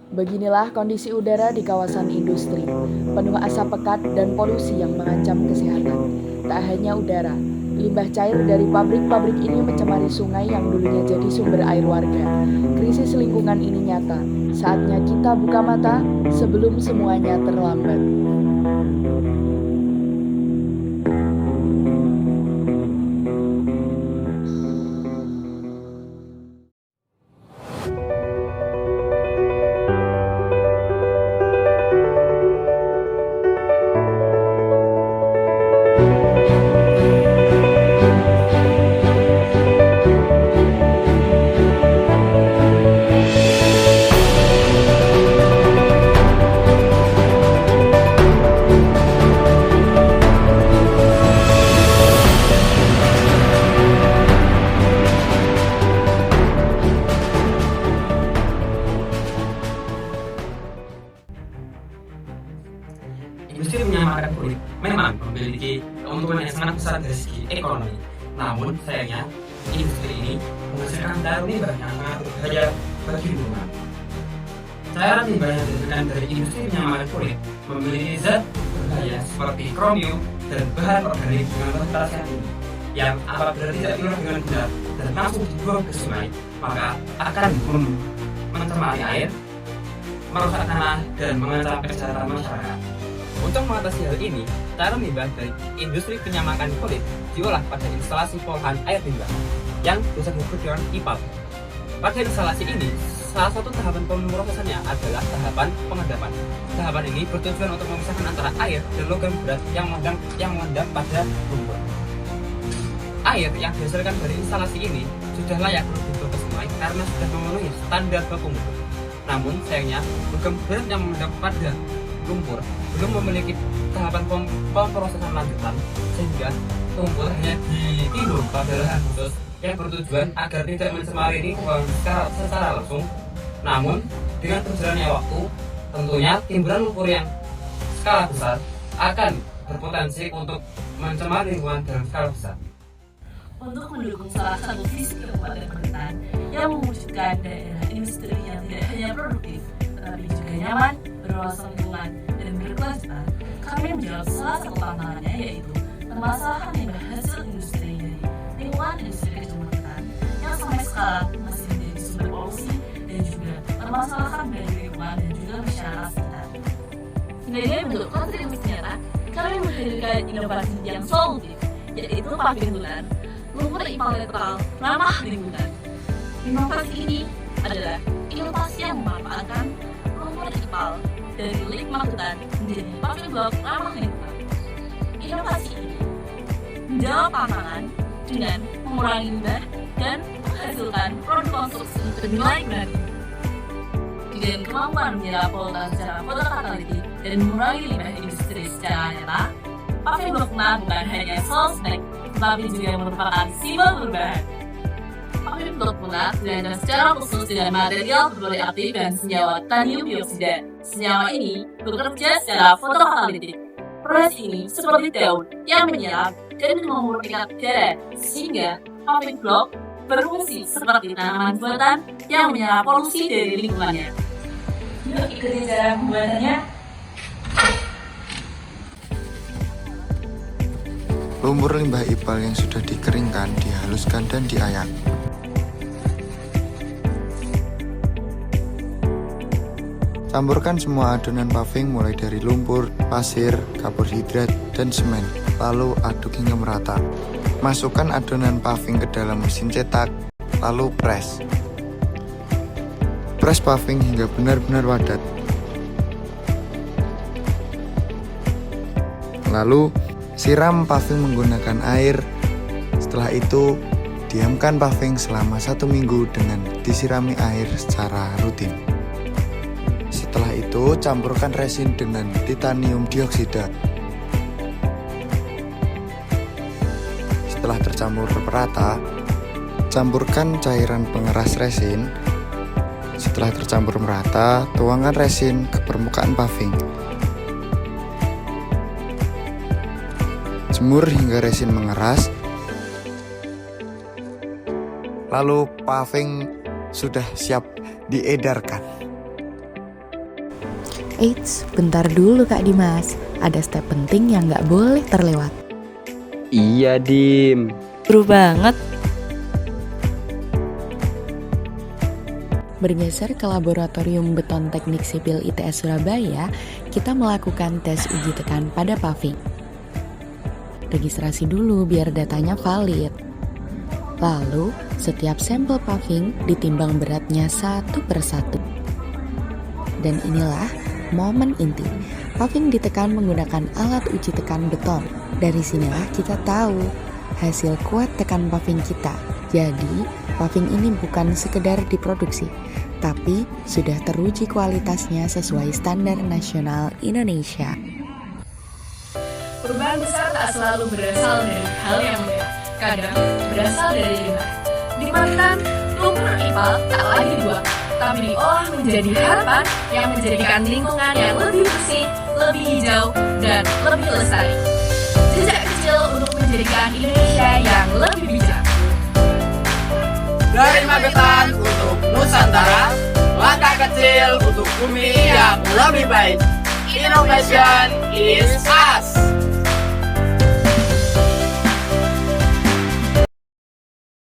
Beginilah kondisi udara di kawasan industri, penuh asap pekat dan polusi yang mengancam kesehatan. Tak hanya udara, limbah cair dari pabrik-pabrik ini mencemari sungai yang dulunya jadi sumber air warga. Krisis lingkungan ini nyata, saatnya kita buka mata sebelum semuanya terlambat. Industri penyamaran kulit memang memiliki keuntungan yang sangat besar dari segi ekonomi. Namun, sayangnya, industri ini menghasilkan cairan limbah yang sangat berbahaya bagi lingkungan. Cairan limbah yang dihasilkan dari industri penyamaran kulit memiliki zat berbahaya seperti kromium dan bahan organik dengan levitas yang tinggi, yang apabila tidak diolah dengan benar dan langsung dibuang ke sungai, maka akan mencemari air, merusak tanah, dan mengancam kesehatan masyarakat. Untuk mengatasi hal ini, cairan limbah dari industri penyamakan kulit diolah pada instalasi pengolahan air limbah yang bisa disebut dengan IPAL. Pada instalasi ini, salah satu tahapan pemrosesannya adalah tahapan pengendapan. Tahapan ini bertujuan untuk memisahkan antara air dan logam berat yang mengendap pada lumpur. Air yang dihasilkan dari instalasi ini sudah layak untuk dibuang ke sungai karena sudah memenuhi standar baku mutu. Namun sayangnya, logam berat yang mengendap pada lumpur belum memiliki tahapan pemrosesan lanjutan, sehingga lumpur hanya ditimbun pada lahan khusus yang bertujuan agar tidak mencemari lingkungan secara langsung. Namun dengan berjalannya waktu, tentunya timbunan lumpur yang skala besar akan berpotensi untuk mencemari lingkungan dalam skala besar. Untuk mendukung salah satu visi Kabupaten Pacitan yang mewujudkan daerah industri yang tidak hanya produktif, tetapi juga nyaman, berwawasan lingkungan, dan berkelanjutan, kami menjawab salah satu tantangannya, yaitu permasalahan limbah hasil industri dari lingkungan industri kecamatan yang sampai sekarang masih menjadi sumber polusi dan juga permasalahan bagi lingkungan dan juga masyarakat sekitar. Sebenarnya bentuk kontribusi nyata, kami menghadirkan inovasi yang solutif, yaitu paving bulan, lumpur IPAL netral ramah lingkungan. Inovasi ini adalah inovasi yang memanfaatkan lumpur IPAL dari kulit magetan menjadi paving blok ramah lingkungan. Inovasi ini menjawab tantangan dengan mengurangi limbah dan menghasilkan produk konstruksi bernilai benar tinggi. Dengan kemampuan menyerap polutan secara fotokatalitik dan mengurangi limbah industri secara nyata, paving blok bukan hanya solusi snack, tetapi juga merupakan simbol perubahan. Paving blok lunak dirancang secara khusus dengan material berpoli aktif dan senyawa titanium dioksida. Senyawa ini bekerja secara fotokatalitik. Proses ini seperti daun yang menyerap dan memurnikan udara, sehingga paving blok berfungsi seperti tanaman buatan yang menyerap polusi dari lingkungannya. Yuk ikuti cara pembuatannya. Lumpur limbah IPAL yang sudah dikeringkan, dihaluskan dan diayak. Campurkan semua adonan paving mulai dari lumpur, pasir, karbohidrat, dan semen. Lalu aduk hingga merata. Masukkan adonan paving ke dalam mesin cetak, lalu press. Press paving hingga benar-benar padat. Lalu siram paving menggunakan air. Setelah itu, diamkan paving selama 1 minggu dengan disirami air secara rutin. Setelah itu, campurkan resin dengan titanium dioksida. Setelah tercampur merata, campurkan cairan pengeras resin. Setelah tercampur merata, tuangkan resin ke permukaan paving. Jemur hingga resin mengeras. Lalu paving sudah siap diedarkan. Eits, bentar dulu Kak Dimas. Ada step penting yang nggak boleh terlewat. Iya, Dim. Seru banget. Bergeser ke Laboratorium Beton Teknik Sipil ITS Surabaya, kita melakukan tes uji tekan pada paving. Registrasi dulu biar datanya valid. Lalu, setiap sampel paving ditimbang beratnya satu persatu. Dan inilah momen inti. Paving ditekan menggunakan alat uji tekan beton. Dari sinilah kita tahu hasil kuat tekan paving kita. Jadi, paving ini bukan sekedar diproduksi, tapi sudah teruji kualitasnya sesuai standar nasional Indonesia. Perubahan besar tak selalu berasal dari hal yang mudah, kadang berasal dari limbah. Di Magetan, lumpur ipal tak lagi dibuang, tapi diolah menjadi harapan yang menjadikan lingkungan yang lebih bersih, lebih hijau, dan lebih lestari. Jejak kecil untuk menjadikan Indonesia yang lebih bijak. Dari Magetan untuk Nusantara, langkah kecil untuk bumi yang lebih baik. Innovation is us.